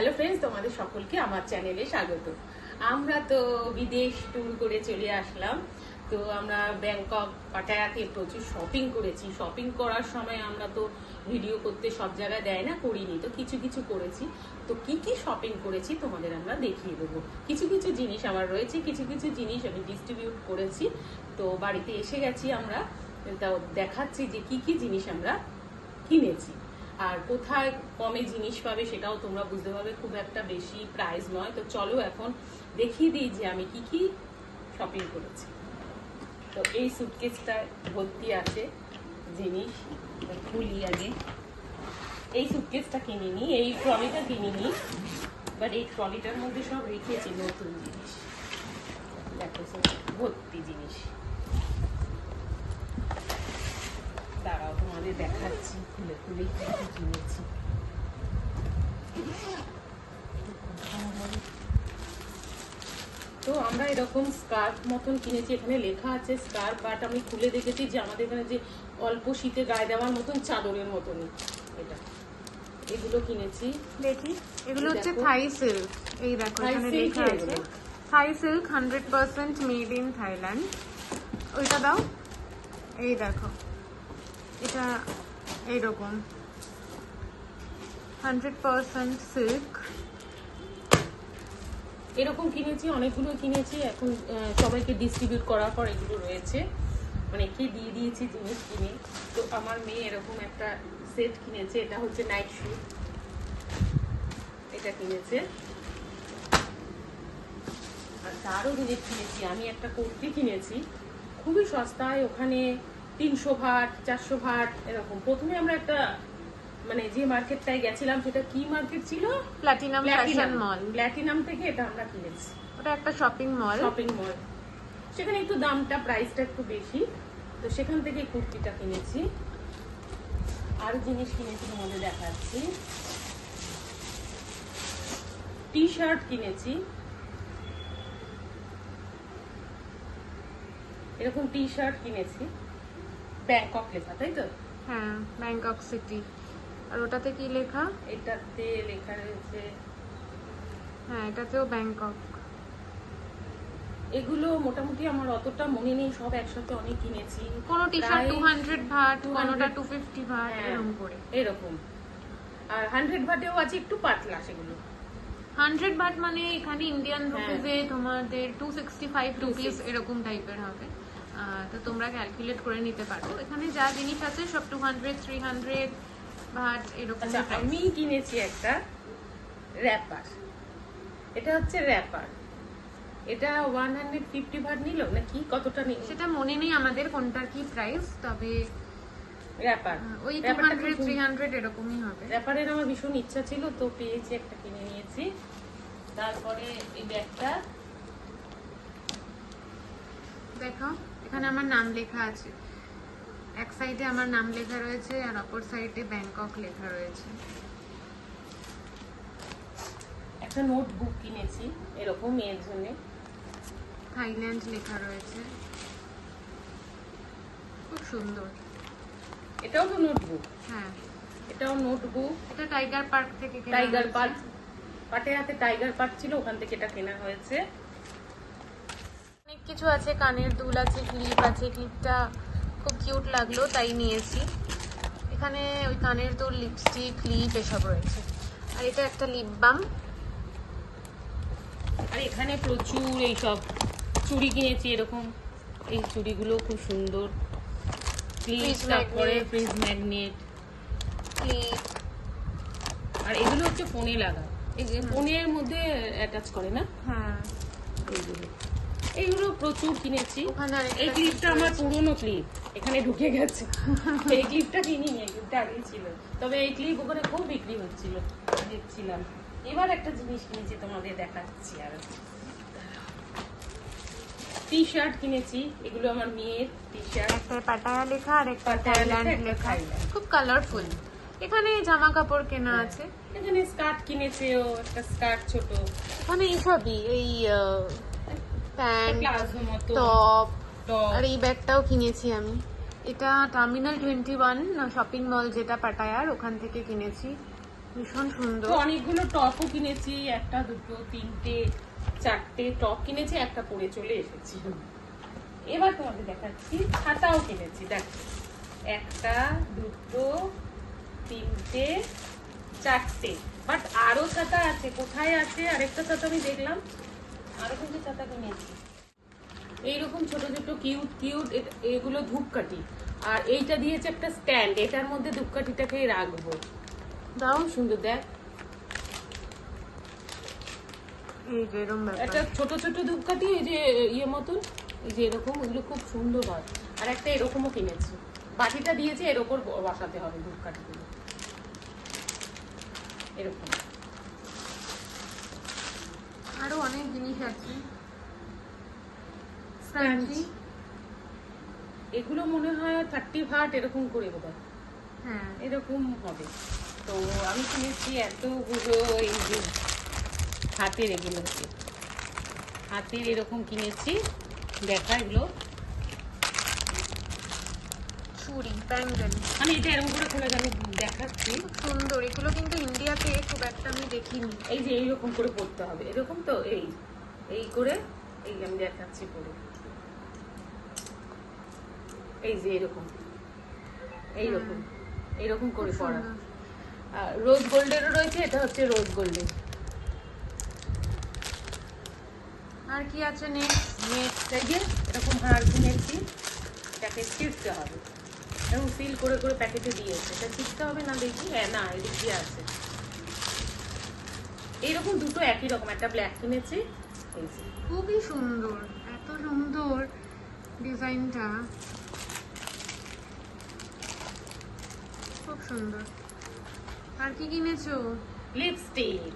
Hello friends, তোমাদের সকলকে আমার চ্যানেলে স্বাগত। আমরা তো বিদেশ ট্যুর করে চলে আসলাম। তো আমরা ব্যাংকক পাটায়াতে প্রচুর শপিং করেছি। শপিং করার সময় আমরা তো ভিডিও করতে সব জায়গায় দেয় না, করিনি, তো কিছু কিছু করেছি। তো কি কি শপিং করেছি তোমাদের আমরা দেখিয়ে দেবো। কিছু কিছু জিনিস আমার রয়েছে, কিছু কিছু জিনিস আমি ডিস্ট্রিবিউট করেছি। তো বাড়িতে এসে গেছি আমরা, তাও দেখাচ্ছি যে কি কি জিনিস আমরা কিনেছি আর কোথায় কমে জিনিস পাবে সেটাও তোমরা বুঝতে পারবে। খুব একটা বেশি প্রাইস নয়। তো চলো এখন দেখিয়ে দিই যে আমি কি কি শপিং করেছি। তো এই সুটকেসটা ভর্তি আছে জিনিস, খুলি আগে। এই সুটকেসটা কিনিনি, এই ট্রলিটা কিনিনি, বাট এই ট্রলিটার মধ্যে সব রেখেছি নতুন জিনিস। দেখো ভর্তি জিনিস, দাঁড়াও তোমাদের দেখাচ্ছি খুলে খুলে কি কি কিনেছি। তো আমরা এরকম স্কার্ফ মতন কিনেছি, এখানে লেখা আছে স্কার্ফ, বাট আমি খুলে দেখেছি যে আমাদের এখানে যে অল্প শীতে গায়ে দেওয়ার মতন চাদরের মতনই এটা। এগুলো কিনেছি, দেখি এগুলো হচ্ছে থাই সিল্ক। এই দেখো এখানে লেখা আছে থাই সিল্ক 100% মেড ইন থাইল্যান্ড। ওইটা দাও। এই দেখো এটা এইরকম 100% সিল্ক। এরকম কিনেছি, অনেকগুলো কিনেছি। এখন সবাইকে ডিস্ট্রিবিউট করার পর এগুলো রয়েছে, অনেককে দিয়ে দিয়েছি জিনিস কিনে। তো আমার মেয়ে এরকম একটা সেট কিনেছে, এটা হচ্ছে নাইট শুট, এটা কিনেছে। আর তারও জিনিস কিনেছি, আমি একটা কুর্তি কিনেছি খুবই সস্তায়, ওখানে 300 ভাট 400 ভাট এরকম। প্রথমে আমরা একটা মানে যে মার্কেটটায় গেছিলাম, সেটা কি মার্কেট ছিল? প্ল্যাটিনাম ফ্যাশন মল। প্ল্যাটিনাম থেকে এটা আমরা কিনেছি। ওটা একটা শপিং মল। সেখানে একটু দামটা প্রাইসটা একটু বেশি, তো সেখান থেকে কুর্তিটা কিনেছি। আর জিনিস কিনেছি তোমাদের দেখাচ্ছি। টি শার্ট কিনেছি, এরকম টি শার্ট কিনেছি, ব্যাংকক লেখা, তাই তো? হ্যাঁ, ব্যাংকক সিটি। আর ওটাতে কি লেখা? এটাতে লেখা রয়েছে, হ্যাঁ এটাতেও ব্যাংকক। এগুলো মোটামুটি আমার অতটা মনে নেই, সব একসাথে অনেক কিনেছি। কোনো টি শার্ট 200 ভাট, কোনোটা 250 ভাট, এরকম করে এরকম। আর 100 ভাটেও আছে, একটু পাতলা সেগুলো। 100 ভাট মানে এখানে ইন্ডিয়ান রুপিজে তোমাদের 265 রুপিস এরকম টাইপের হবে। তো তোমরা ক্যালকুলেট করে নিতে পারো। এখানে যা জিনিস আছে সব 200 300 ভাট এরকম। আমি কিনেছি একটা র্যাপার, এটা হচ্ছে র্যাপার, এটা 150 ভাট নিল নাকি কতটা নিল সেটা মনে নেই আমাদের কোনটার কি প্রাইস, তবে র্যাপার ওই 200 300 এরকমই হবে। র্যাপারের আমার ভীষণ ইচ্ছা ছিল, তো পেয়েছি, একটা কিনে নিয়েছি। তারপরে এই ব্যাগটা দেখো এখানে আমার নাম লেখা আছে, এক সাইডে আমার নাম লেখা রয়েছে আর অপর সাইডে ব্যাংকক লেখা রয়েছে। একটা নোটবুক কিনেছি এরকম মেয়ের জন্য, থাইল্যান্ড লেখা রয়েছে, খুব সুন্দর। এটাও তো নোটবুক। হ্যাঁ এটাও নোটবুক, এটা টাইগার পার্ক থেকে কেনা। টাইগার পার্ক, পাটেয়াতে টাইগার পার্ক ছিল, ওখান থেকে এটা কেনা হয়েছে। অনেক কিছু আছে, কানের দুল আছে, ক্লিপ আছে। ক্লিপটা খুব কিউট লাগলো তাই নিয়েছি। এখানে ওই কানের দুল, লিপস্টিক, ক্লিপ এসব রয়েছে। আর এটা একটা লিপ বাম। আর এখানে প্রচুর এইসব চুড়ি কিনেছি, এরকম এই চুড়িগুলো খুব সুন্দর, ক্লিপ, তারপরে ফ্রিজ ম্যাগনেট, ক্লিপ। আর এগুলো হচ্ছে ফোনে লাগা, এই যে ফোনের মধ্যে অ্যাটাচ করে না। হ্যাঁ এইগুলো প্রচুর কিনেছি। এই ক্লিপটা ক্লিপটা আমার পুরনো ক্লিপ, এখানে ঢুকে গেছে। এই ক্লিপটা কিনিনি, এই ক্লিপটা আগেই ছিল, তবে এই ক্লিপ ওখানে খুব বিক্রি হচ্ছিল, দেখছিলাম। এবার একটা জিনিস কিনেছি তোমাদের দেখাচ্ছি। আর টি শার্ট কিনেছি, এগুলো আমার মেয়ের টি শার্ট, একটা পাটায়া লেখা আর একটা থাইল্যান্ড লেখা, খুব কালারফুল। এখানে জামা কাপড় কেনা আছে। এখানে স্কার্ট কিনেছে, ও একটা স্কার্ট ছোট, এখানে এইসবই, এই প্যান্ট, প্লাজো মতো, টপ। টপ। আর এই ব্যাগটাও কিনেছি আমি, এটা টার্মিনাল 21 শপিং মল, যেটা পাটায়ার, ওখান থেকে কিনেছি। ভীষণ সুন্দর। তো অনেকগুলো টপও কিনেছি, একটা দুটো তিনটে চারটে টপ কিনেছি, একটা পরে চলে এসেছি। এবার তোমাদের দেখাচ্ছি ছাতাও কিনেছি। দেখো, একটা দুটো তিনটে চারটে, বাট আরো ছাতা আছে। কোথায় আছে আরেকটা ছাতা? আমি দেখলাম আরো কিন্তু ছাতা কিনেছি। এইরকম ছোট ছোট কিউট কিউট, এগুলো ধূপকাঠি। আর এইটা দিয়েছে একটা স্ট্যান্ড, এটার মধ্যে ধূপকাঠিটাকে রাখবো। দাও। খুব সুন্দর। দেখ, এই যে এরকম ব্যাপার। একটা ছোট ছোট ধূপকাঠি, এই যে ইয়ে মতন, এই যে এরকম, ওগুলো খুব সুন্দর হয়। আর একটা এরকমও কিনেছি, বাটিটা দিয়েছে, এর ওপর বসাতে হবে ধূপকাঠিগুলো এরকম। আরো অনেক জিনিস আছে। এগুলো মনে হয় 30 ভাট এরকম করে বোধহয়, হ্যাঁ এরকম হবে। তো আমি কিনেছি এতগুলো, এই যে হাতের, এগুলো হাতের এরকম কিনেছি। দেখা, এগুলো চুড়ি, ব্যাঙ্গেল। আমি এটা এরকম করে খুলে আমি দেখাচ্ছি। খুব সুন্দর। এগুলো কিন্তু ইন্ডিয়াতে খুব একটা আমি দেখিনি। এই যে এইরকম করে পড়তে হবে, এরকম তো, এই এই করে, এই আমি দেখাচ্ছি পরে, এই যে এরকম এইরকম এইরকম করে পড়া। আর রোজ গোল্ডেরও রয়েছে, এটা হচ্ছে রোজ গোল্ডের। আর কি আছে নেক্সট? এই যে এরকম হার কিনেছি, এটাকে ছিঁড়তে হবে, এরকম সিল করে করে প্যাকেটে দিয়েছে। এটা ছিঁড়তে হবে না দেখি, হ্যাঁ না এদিক দিয়ে আছে। এইরকম দুটো একই রকম, একটা ব্ল্যাক কিনেছি। এই যে খুবই সুন্দর, এত সুন্দর ডিজাইনটা, খুব সুন্দর। আর কি কিনেছো? লিপস্টিক।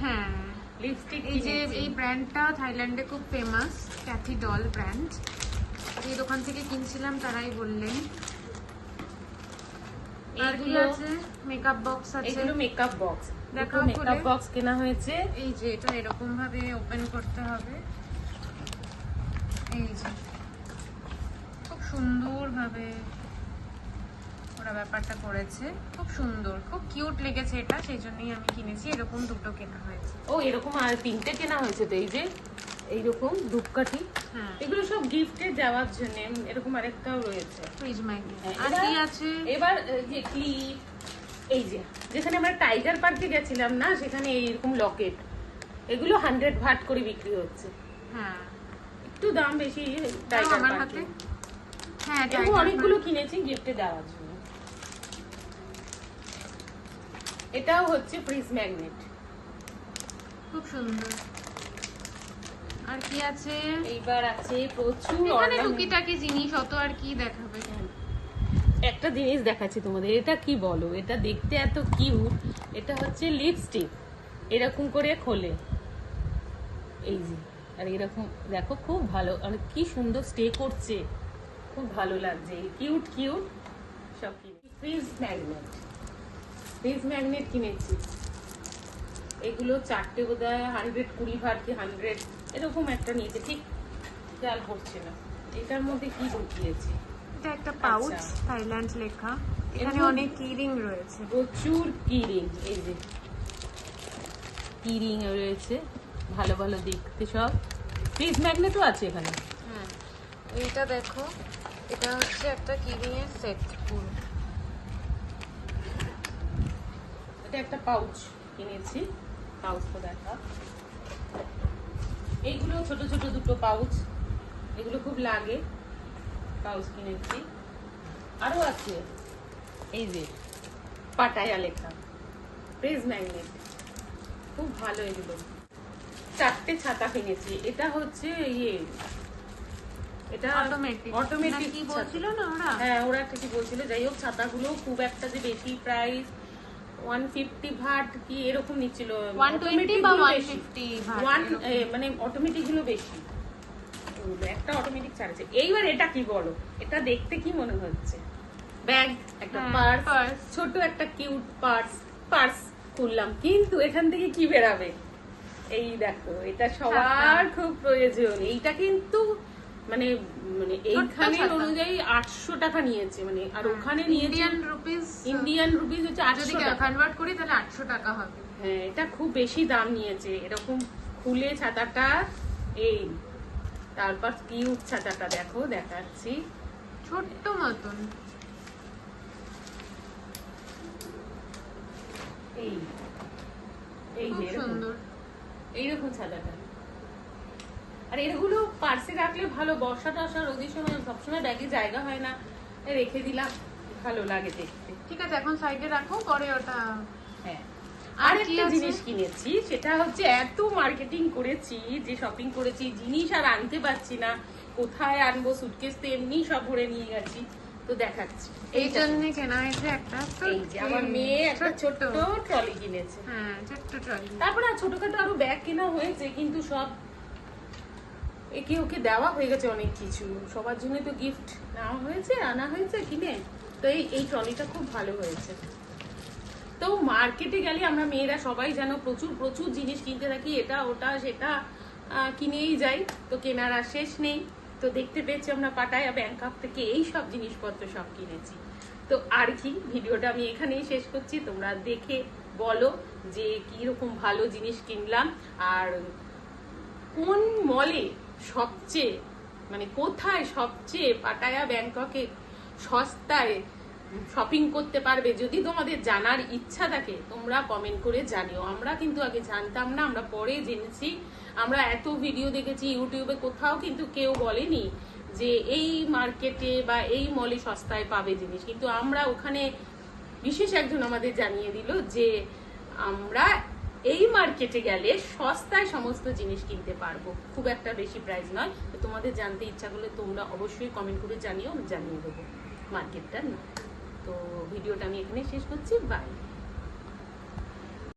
হ্যাঁ, লিপস্টিক এই যে এই ব্র্যান্ডটা থাইল্যান্ডে খুব ফেমাস, ক্যাথি ডল ব্র্যান্ড। এই দোকান থেকে কিনছিলাম, তারাই বললেন। আর কি আছে? মেকআপ বক্স আছে। এগুলো মেকআপ বক্স। দেখো, দেখাও মেকআপ খুলে। বক্স কেনা হয়েছে। এই যে এটা এরকম ভাবে ওপেন করতে হবে, এই যে খুব সুন্দর ভাবে ওরা ব্যাপারটা করেছে, খুব সুন্দর, খুব কিউট লেগেছে এটা, সেই জন্যই আমি কিনেছি। এরকম দুটো কেনা হয়েছে। ও এরকম আর তিনটে কেনা হয়েছে। তো এই যে এইরকম ধূপকাঠি, হ্যাঁ, এগুলো সব গিফটে দেওয়ার জন্য। এরকম আরেকটাও রয়েছে। Fridge magnet. হ্যাঁ, আর কি আছে? এবার এই যে ক্লিপ, এই যে যেখানে আমরা টাইগার পার্কে গেছিলাম না, সেখানে এইরকম লকেট, এগুলো 100 ভাট করে বিক্রি হচ্ছে। হ্যাঁ, একটু দাম বেশি দাও টাইগার আমার পার্কে। হাতে। হ্যাঁ, এরকম টাইগার অনেকগুলো পার্ক। কিনেছি গিফটে দেওয়ার জন্য। এটাও হচ্ছে ফ্রিজ ম্যাগনেট, খুব সুন্দর। আর কি আছে? এইবার আছে প্রচুর এখানে ornament। টুকিটাকি জিনিস, অত আর কি দেখাবে। একটা জিনিস দেখাচ্ছি তোমাদের, এটা কি বলো, এটা দেখতে এত কিউট। এটা হচ্ছে লিপস্টিক, এরকম করে খোলে, এই যে, আর এরকম দেখো, খুব ভালো, আর কি সুন্দর স্টে করছে, খুব ভালো লাগছে। কিউট কিউট সব কিনে। ফ্রিজ ম্যাগনেট, ফ্রিজ ম্যাগনেট কিনেছি। এগুলো চারটে বোধহয় 120 ভাট কি 100 এরকম একটা নিয়েছে, ঠিক খেয়াল করছে না। এটার মধ্যে কি ঢুকিয়েছি। এটা একটা পাউচ, আচ্ছা। থাইল্যান্ড লেখা। এখানে এর অনেক কিরিং রয়েছে। প্রচুর কিরিং, এই যে কিরিং রয়েছে, ভালো ভালো দেখতে সব। ফ্রিজ ম্যাগনেটও আছে এখানে। হ্যাঁ, এইটা দেখো, এটা হচ্ছে একটা কিরিং এর সেট পুরো। এটা একটা পাউচ কিনেছি, পাউচটা দেখা। এইগুলো ছোট ছোট দুটো পাউচ, এগুলো খুব লাগে, পাউচ কিনেছি। আরো আছে, এই যে পাটায়া লেখা, ফ্রিজ ম্যাগনেট, খুব ভালো এগুলো। চারটে ছাতা কিনেছি। এটা হচ্ছে ইয়ে, এটা অটোমেটিক। অটোমেটিক কি বলছিল না ওরা? হ্যাঁ, ওরা একটা কি বলছিল। যাই হোক, ছাতাগুলো খুব একটা যে বেশি প্রাইস, 150 ভাট কি এরকম নিচ্ছিল। 120 বা 150 ভাট এরকম। মানে অটোমেটিক গুলো বেশি, একটা অটোমেটিক ছাড়ছে। এইবার এটা কি বলো, এটা দেখতে কি মনে হচ্ছে? ব্যাগ, একটা হ্যাঁ, পার্স, purse। ছোট একটা কিউট পার্স খুললাম, কিন্তু এখান থেকে কি বেরাবে? এই দেখো, এটা সবার খুব প্রয়োজন। এইটা কিন্তু মানে মানে এইখানে ছাতা। অনুযায়ী 800 টাকা নিয়েছে, মানে আর ওখানে নিয়েছে ইন্ডিয়ান রুপিস হচ্ছে যদি 800 টাকা। কনভার্ট করি তাহলে 800 টাকা হবে। হ্যাঁ, এটা খুব বেশি দাম নিয়েছে। এরকম খুলে ছাতাটা, এই তারপর টিউব ছাতাটা দেখো, দেখাচ্ছি, ছোট্ট মতন। এই এই খুব যে এরকম। সুন্দর। এইরকম ছাতাটা। আর এগুলো পার্সে রাখলে ভালো, বর্ষা টর্ষা রোদের সময় সবসময় ব্যাগে জায়গা হয় না, রেখে দিলাম, ভালো লাগে দেখতে। ঠিক আছে, এখন সাইডে রাখো, পরে ওটা। হ্যাঁ, আর কি আরেকটা আছে? জিনিস কিনেছি, সেটা হচ্ছে এত মার্কেটিং করেছি, যে শপিং করেছি, জিনিস আর আনতে পারছি না, কোথায় আনবো, সুটকেস তো এমনি সব ভরে নিয়ে গেছি, তো দেখাচ্ছি। এই জন্য কেনা হয়েছে একটা এই যে আমার মেয়ে একটা ছোট্ট ট্রলি কিনেছে। হ্যাঁ, ছোট্ট ট্রলি। তারপরে আর ছোটখাটো আরো ব্যাগ কেনা হয়েছে, কিন্তু সব একে ওকে দেওয়া হয়ে গেছে অনেক কিছু, সবার জন্য তো গিফট নেওয়া হয়েছে, আনা হয়েছে কিনে। তো এই ট্রলিটা খুব ভালো হয়েছে। তো মার্কেটে গেলে আমরা মেয়েরা সবাই যেন প্রচুর প্রচুর জিনিস কিনতে থাকি, এটা ওটা সেটা কিনেই যাই, তো কেনার আর শেষ নেই। তো দেখতে পেয়েছি আমরা পাটায়া ব্যাংকক থেকে এই সব জিনিসপত্র সব কিনেছি। তো আর কি, ভিডিওটা আমি এখানেই শেষ করছি, তোমরা দেখে বলো যে কিরকম ভালো জিনিস কিনলাম, আর কোন মলে সবচেয়ে, মানে কোথায় সবচেয়ে পাটায়া ব্যাংককে সস্তায় শপিং করতে পারবে। যদি তোমাদের জানার ইচ্ছা থাকে তোমরা কমেন্ট করে জানিও। আমরা কিন্তু আগে জানতাম না, আমরা পরে জেনেছি। আমরা এত ভিডিও দেখেছি ইউটিউবে, কোথাও কিন্তু কেউ বলেনি যে এই মার্কেটে বা এই মলে সস্তায় পাবে জিনিস, কিন্তু আমরা ওখানে বিশেষ একজন আমাদের জানিয়ে দিল যে আমরা এই মার্কেটে গেলে সস্তায় সমস্ত জিনিস কিনতে পারবো, খুব একটা বেশি প্রাইস নয়। তো তোমাদের জানতে ইচ্ছা করলে তোমরা অবশ্যই কমেন্ট করে জানিও, আমি জানিয়ে দেবো মার্কেটটার নাম। তো ভিডিওটা আমি এখানে শেষ করছি, বাই।